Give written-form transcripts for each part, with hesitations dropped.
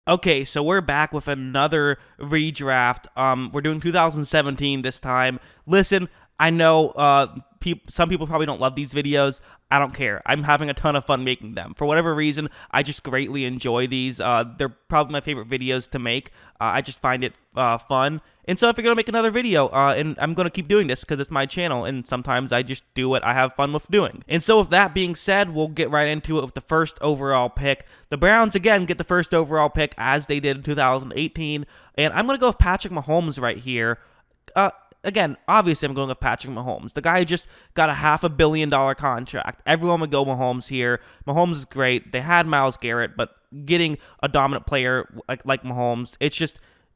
Okay, so we're back with another redraft. We're doing 2017 this time. Listen, I know some people probably don't love these videos. I don't care. I'm having a ton of fun making them. For whatever reason, I just greatly enjoy these. They're probably my favorite videos to make. I just find it fun. And so I figured I'll make another video, and I'm going to keep doing this because it's my channel, and sometimes I just do what I have fun with doing. And so with that being said, we'll get right into it with the first overall pick. The Browns, again, get the first overall pick as they did in 2018, and I'm going to go with Patrick Mahomes right here. Again, obviously I'm going with Patrick Mahomes. The guy just got a $500 million contract. Everyone would go Mahomes here. Mahomes is great. They had Myles Garrett, but getting a dominant player like Mahomes,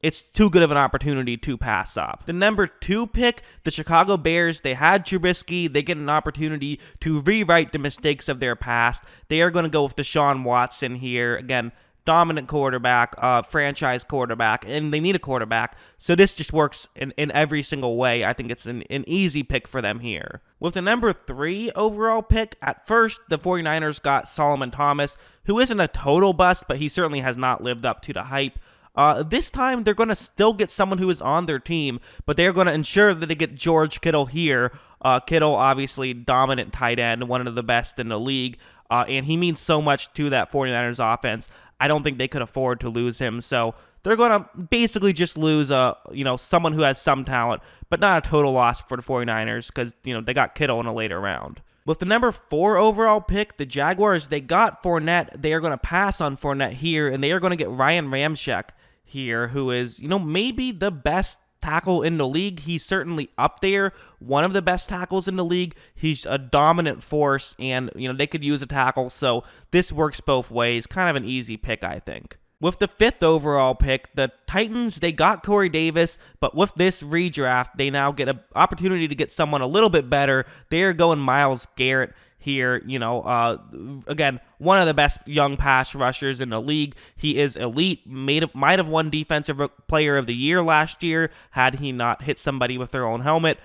it's too good of an opportunity to pass up. The number 2 pick, the Chicago Bears, they had Trubisky. They get an opportunity to rewrite the mistakes of their past. They are going to go with Deshaun Watson here. Again, dominant quarterback, franchise quarterback, and they need a quarterback. So this just works in every single way. I think it's an easy pick for them here. With the number 3 overall pick, at first, the 49ers got Solomon Thomas, who isn't a total bust, but he certainly has not lived up to the hype. This time, they're going to still get someone who is on their team, but they're going to ensure that they get George Kittle here. Kittle, obviously, dominant tight end, one of the best in the league, and he means so much to that 49ers offense. I don't think they could afford to lose him, so they're going to basically just lose someone who has some talent, but not a total loss for the 49ers because, they got Kittle in a later round. With the number 4 overall pick, the Jaguars, they got Fournette. They are going to pass on Fournette here, and they are going to get Ryan Ramczyk here, who is, maybe the best tackle in the league. He's certainly up there, one of the best tackles in the league. He's a dominant force, and, they could use a tackle, so this works both ways. Kind of an easy pick, I think. With the 5th overall pick, the Titans, they got Corey Davis, but with this redraft, they now get an opportunity to get someone a little bit better. They are going Myles Garrett here, again, one of the best young pass rushers in the league. He is elite, might have won Defensive Player of the Year last year had he not hit somebody with their own helmet.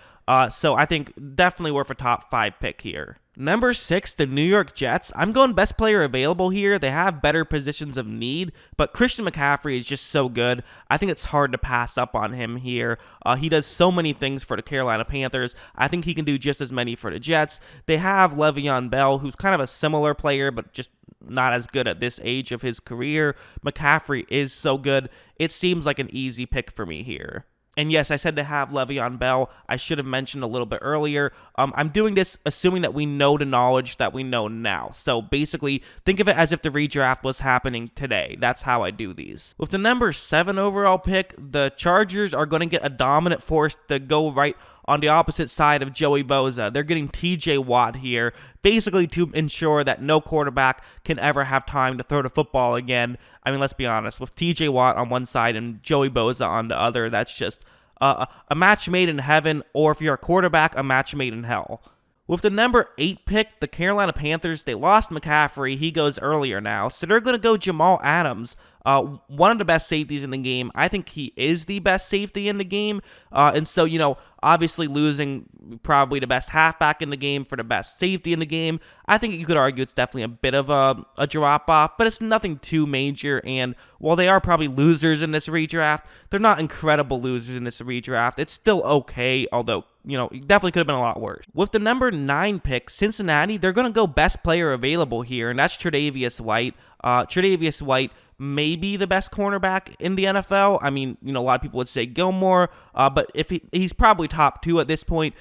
So I think definitely worth a top 5 pick here. Number 6, the New York Jets. I'm going best player available here. They have better positions of need, but Christian McCaffrey is just so good. I think it's hard to pass up on him here. He does so many things for the Carolina Panthers. I think he can do just as many for the Jets. They have Le'Veon Bell, who's kind of a similar player, but just not as good at this age of his career. McCaffrey is so good. It seems like an easy pick for me here. And yes, I said to have Le'Veon Bell. I should have mentioned a little bit earlier. I'm doing this assuming that we know the knowledge that we know now. So basically, think of it as if the redraft was happening today. That's how I do these. With the number 7 overall pick, the Chargers are going to get a dominant force to go right on the opposite side of Joey Bosa. They're getting TJ Watt here, basically to ensure that no quarterback can ever have time to throw the football again. I mean, let's be honest, with TJ Watt on one side and Joey Bosa on the other, that's just a match made in heaven, or if you're a quarterback, a match made in hell. With the number 8 pick, the Carolina Panthers, they lost McCaffrey. He goes earlier now, so they're going to go Jamal Adams, one of the best safeties in the game. I think he is the best safety in the game, and so, obviously losing probably the best halfback in the game for the best safety in the game, I think you could argue it's definitely a bit of a drop-off, but it's nothing too major, and while they are probably losers in this redraft, they're not incredible losers in this redraft. It's still okay, although it definitely could have been a lot worse. With the number 9 pick, Cincinnati, they're going to go best player available here, and that's Tre'Davious White. Tre'Davious White may be the best cornerback in the NFL. I mean, a lot of people would say Gilmore, but if he's probably top 2 at this point.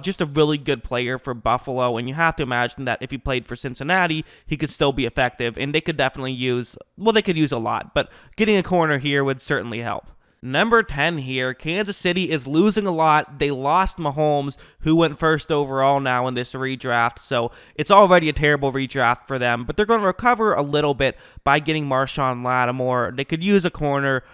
Just a really good player for Buffalo, and you have to imagine that if he played for Cincinnati, he could still be effective, and they could definitely use a lot, but getting a corner here would certainly help. Number 10 here, Kansas City is losing a lot. They lost Mahomes, who went first overall now in this redraft, so it's already a terrible redraft for them, but they're going to recover a little bit by getting Marshawn Lattimore. They could use a corner.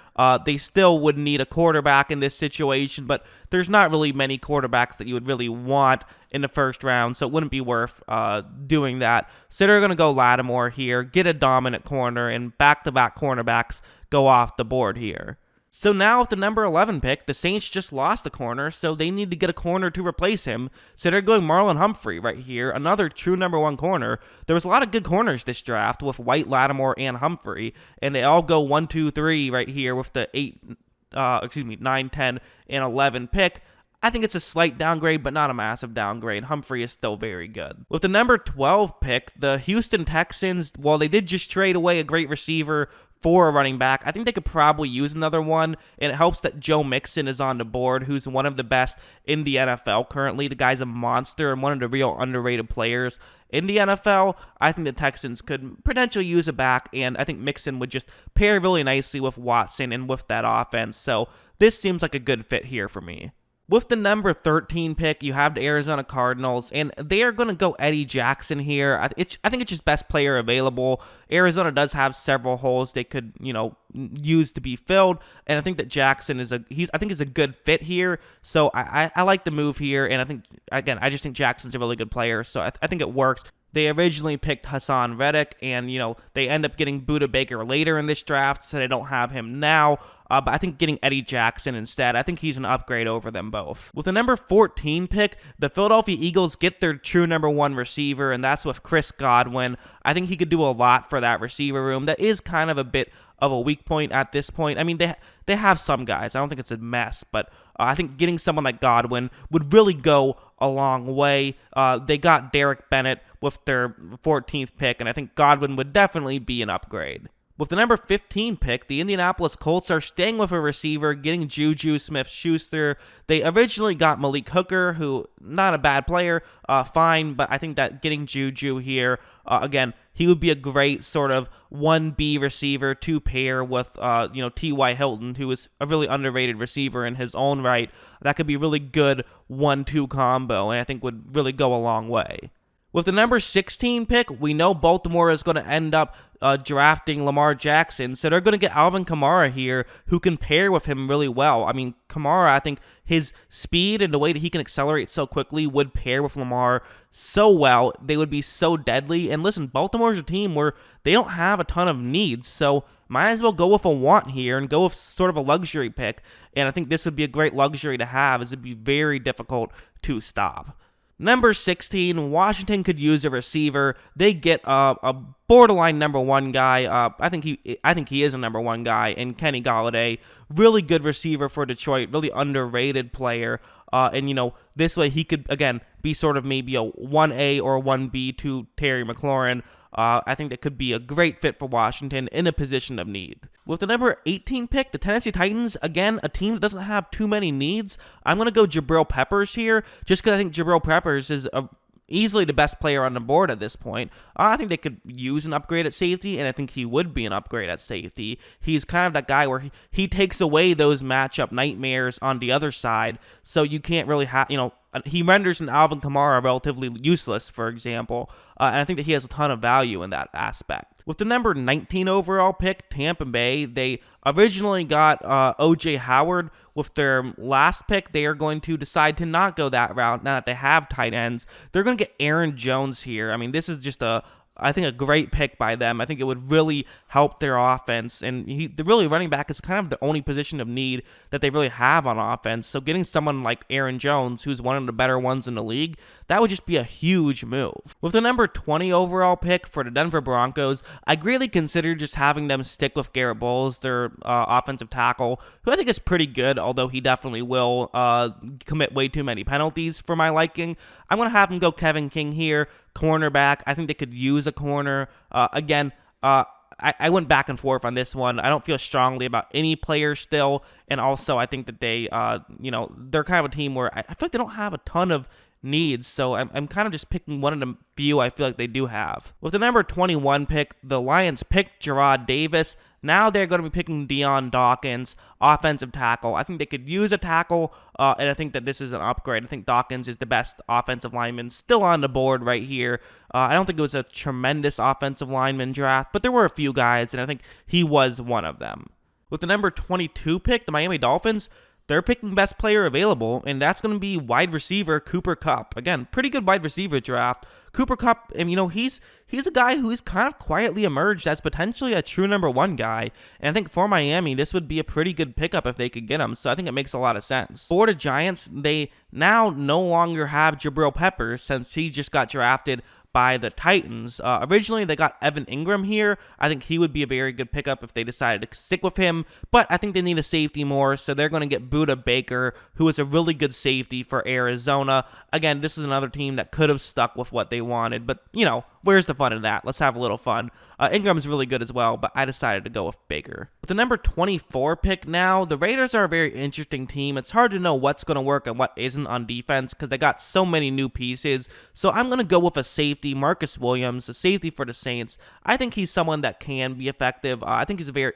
They still would need a quarterback in this situation, but there's not really many quarterbacks that you would really want in the first round, so it wouldn't be worth doing that. So they're going to go Lattimore here, get a dominant corner, and back-to-back cornerbacks go off the board here. So now with the number 11 pick, the Saints just lost a corner, so they need to get a corner to replace him. So they're going Marlon Humphrey right here, another true number 1 corner. There was a lot of good corners this draft with White, Lattimore, and Humphrey, and they all go 1, 2, 3 right here with the 9, 10, and 11 pick. I think it's a slight downgrade, but not a massive downgrade. Humphrey is still very good. With the number 12 pick, the Houston Texans, while they did just trade away a great receiver for a running back, I think they could probably use another one, and it helps that Joe Mixon is on the board, who's one of the best in the NFL currently. The guy's a monster and one of the real underrated players in the NFL. I think the Texans could potentially use a back, and I think Mixon would just pair really nicely with Watson and with that offense. So this seems like a good fit here for me. With the number 13 pick, you have the Arizona Cardinals, and they are going to go Eddie Jackson here. I think it's just best player available. Arizona does have several holes they could, use to be filled, and I think that Jackson is a good fit here. So I like the move here, and I just think Jackson's a really good player. So I think it works. They originally picked Hassan Reddick, and, they end up getting Budda Baker later in this draft, so they don't have him now. But I think getting Eddie Jackson instead, I think he's an upgrade over them both. With the number 14 pick, the Philadelphia Eagles get their true number 1 receiver, and that's with Chris Godwin. I think he could do a lot for that receiver room. That is kind of a bit of a weak point at this point. I mean, they have some guys. I don't think it's a mess, but I think getting someone like Godwin would really go a long way. They got Derek Bennett with their 14th pick, and I think Godwin would definitely be an upgrade. With the number 15 pick, the Indianapolis Colts are staying with a receiver, getting Juju Smith-Schuster. They originally got Malik Hooker, who, not a bad player, fine, but I think that getting Juju here, again, he would be a great sort of 1B receiver to pair with, T.Y. Hilton, who is a really underrated receiver in his own right. That could be a really good 1-2 combo, and I think would really go a long way. With the number 16 pick, we know Baltimore is going to end up drafting Lamar Jackson, so they're going to get Alvin Kamara here, who can pair with him really well. I mean, Kamara, I think his speed and the way that he can accelerate so quickly would pair with Lamar so well. They would be so deadly. And listen, Baltimore's a team where they don't have a ton of needs, so might as well go with a want here and go with sort of a luxury pick. And I think this would be a great luxury to have, as it'd be very difficult to stop. Number 16, Washington could use a receiver. They get a borderline number 1 guy. I think he is a number 1 guy in Kenny Golladay. Really good receiver for Detroit. Really underrated player. And this way he could again be sort of maybe a 1A or a 1B to Terry McLaurin. I think that could be a great fit for Washington in a position of need. With the number 18 pick, the Tennessee Titans, again, a team that doesn't have too many needs. I'm going to go Jabril Peppers here, just because I think Jabril Peppers is easily the best player on the board at this point. I think they could use an upgrade at safety, and I think he would be an upgrade at safety. He's kind of that guy where he takes away those matchup nightmares on the other side, so you can't really have, he renders an Alvin Kamara relatively useless, for example, and I think that he has a ton of value in that aspect. With the number 19 overall pick, Tampa Bay, they originally got O.J. Howard. With their last pick, they are going to decide to not go that route now that they have tight ends. They're going to get Aaron Jones here. I mean, this is just I think a great pick by them. I think it would really help their offense, and the really running back is kind of the only position of need that they really have on offense. So getting someone like Aaron Jones, who's one of the better ones in the league, that would just be a huge move. With the number 20 overall pick for the Denver Broncos, I greatly considered just having them stick with Garrett Bowles, their offensive tackle, who I think is pretty good, although he definitely will commit way too many penalties for my liking. I'm going to have him go Kevin King here, cornerback. I think they could use a corner. I went back and forth on this one. I don't feel strongly about any player still, and also I think that they, they're kind of a team where I feel like they don't have a ton of needs, so I'm kind of just picking one of the few I feel like they do have. With the number 21 pick, the Lions picked Jarrad Davis. Now they're going to be picking Dion Dawkins, offensive tackle. I think they could use a tackle, and I think that this is an upgrade. I think Dawkins is the best offensive lineman still on the board right here. I don't think it was a tremendous offensive lineman draft, but there were a few guys, and I think he was one of them. With the number 22 pick, the Miami Dolphins, they're picking best player available, and that's going to be wide receiver Cooper Kupp. Again, pretty good wide receiver draft. Cooper Kupp, and he's a guy who's kind of quietly emerged as potentially a true number one guy. And I think for Miami, this would be a pretty good pickup if they could get him. So I think it makes a lot of sense. For the Giants, they now no longer have Jabril Peppers since he just got drafted by the Titans. Originally, they got Evan Ingram here. I think he would be a very good pickup if they decided to stick with him, but I think they need a safety more, so they're going to get Budda Baker, who is a really good safety for Arizona. Again, this is another team that could have stuck with what they wanted, but, where's the fun in that? Let's have a little fun. Ingram's really good as well, but I decided to go with Baker. With the number 24 pick now, the Raiders are a very interesting team. It's hard to know what's going to work and what isn't on defense because they got so many new pieces. So I'm going to go with a safety, Marcus Williams, a safety for the Saints. I think he's someone that can be effective. I think he's a very,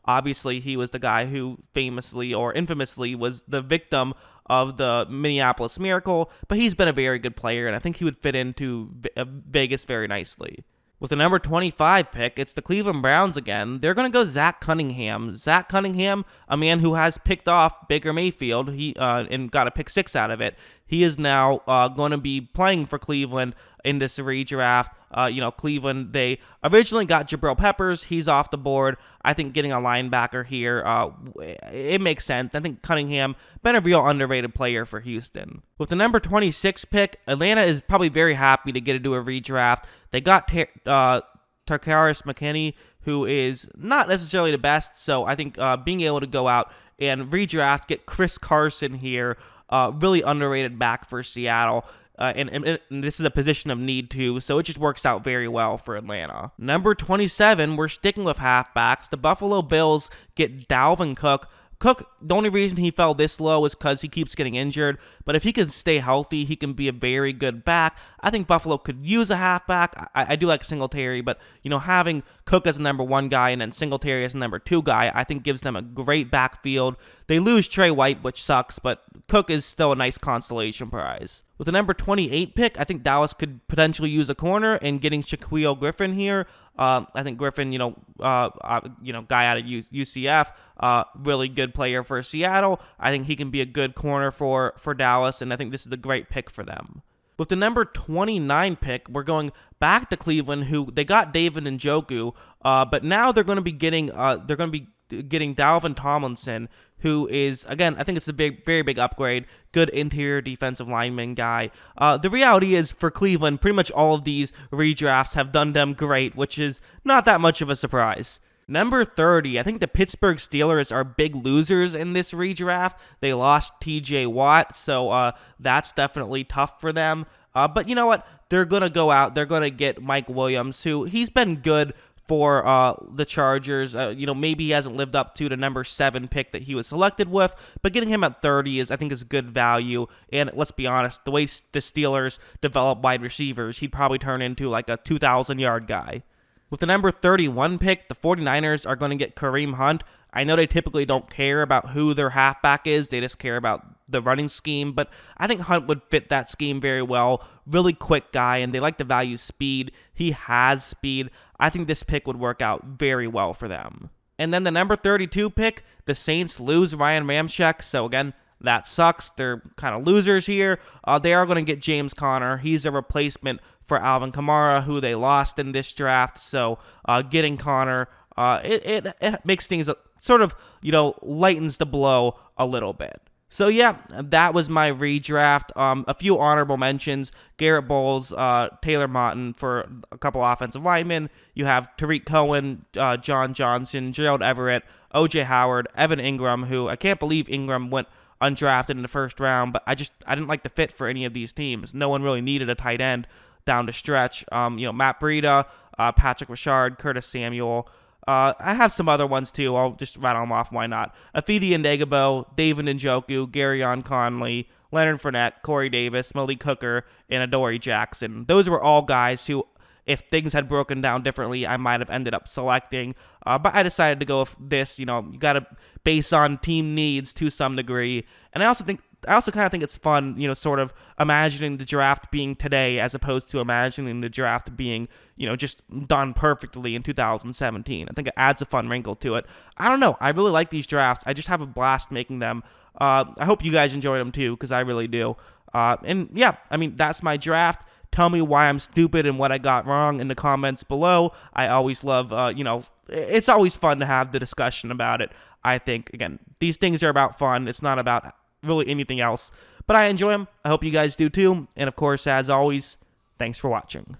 obviously he was the guy who famously or infamously was the victim of the Minneapolis Miracle, but he's been a very good player, and I think he would fit into Vegas very nicely. With the number 25 pick, it's the Cleveland Browns again. They're going to go Zach Cunningham. Zach Cunningham, a man who has picked off Baker Mayfield and got a pick 6 out of it. He is now going to be playing for Cleveland in this redraft. Cleveland, they originally got Jabril Peppers. He's off the board. I think getting a linebacker here, it makes sense. I think Cunningham, been a real underrated player for Houston. With the number 26 pick, Atlanta is probably very happy to get into a redraft. They got Tarkaris McKinney, who is not necessarily the best, so I think being able to go out and redraft, get Chris Carson here, really underrated back for Seattle. And this is a position of need too, so it just works out very well for Atlanta. Number 27, we're sticking with halfbacks. The Buffalo Bills get Dalvin Cook. The only reason he fell this low is because he keeps getting injured, but if he can stay healthy, he can be a very good back. I think Buffalo could use a halfback. I do like Singletary, but having Cook as a number 1 guy and then Singletary as a number 2 guy, I think gives them a great backfield. They lose Trey White, which sucks, but Cook is still a nice consolation prize. With the number 28 pick, I think Dallas could potentially use a corner in getting Shaquille Griffin here. I think Griffin, guy out of UCF, really good player for Seattle. I think he can be a good corner for Dallas, and I think this is a great pick for them. With the number 29 pick, we're going back to Cleveland, who they got David Njoku, but now they're going to be getting Dalvin Tomlinson, who is, again, I think it's a very big upgrade, good interior defensive lineman guy. The reality is, for Cleveland, pretty much all of these redrafts have done them great, which is not that much of a surprise. Number 30, I think the Pittsburgh Steelers are big losers in this redraft. They lost TJ Watt, so that's definitely tough for them. But you know what? They're going to go out. They're going to get Mike Williams, who he's been good for the Chargers. Maybe he hasn't lived up to the number 7 pick that he was selected with, but getting him at 30 I think is good value. And let's be honest, the way the Steelers develop wide receivers, he'd probably turn into like a 2,000-yard guy. With the number 31 pick, the 49ers are going to get Kareem Hunt. I know they typically don't care about who their halfback is. They just care about the running scheme, but I think Hunt would fit that scheme very well. Really quick guy, and they like to value speed. He has speed. I think this pick would work out very well for them. And then the number 32 pick, the Saints lose Ryan Ramczyk, so again, that sucks. They're kind of losers here. They are going to get James Conner. He's a replacement for Alvin Kamara, who they lost in this draft, so getting Conner, it makes things sort of, lightens the blow a little bit. So yeah, that was my redraft. A few honorable mentions: Garrett Bowles, Taylor Motton for a couple offensive linemen. You have Tariq Cohen, John Johnson, Gerald Everett, O.J. Howard, Evan Ingram, who I can't believe Ingram went undrafted in the first round, but I didn't like the fit for any of these teams. No one really needed a tight end down the stretch. Matt Breida, Patrick Ricard, Curtis Samuel. I have some other ones too. I'll just rattle them off. Why not? Afidi Ndegabo, David Njoku, Garyon Conley, Leonard Fournette, Corey Davis, Malik Hooker, and Adoree Jackson. Those were all guys who, if things had broken down differently, I might have ended up selecting. But I decided to go with this. You got to base on team needs to some degree. And I also kind of think it's fun, sort of imagining the draft being today as opposed to imagining the draft being, just done perfectly in 2017. I think it adds a fun wrinkle to it. I don't know. I really like these drafts. I just have a blast making them. I hope you guys enjoyed them too, because I really do. And yeah, that's my draft. Tell me why I'm stupid and what I got wrong in the comments below. I always love, it's always fun to have the discussion about it. I think, again, these things are about fun. It's not about really anything else. But I enjoy them. I hope you guys do too. And of course, as always, thanks for watching.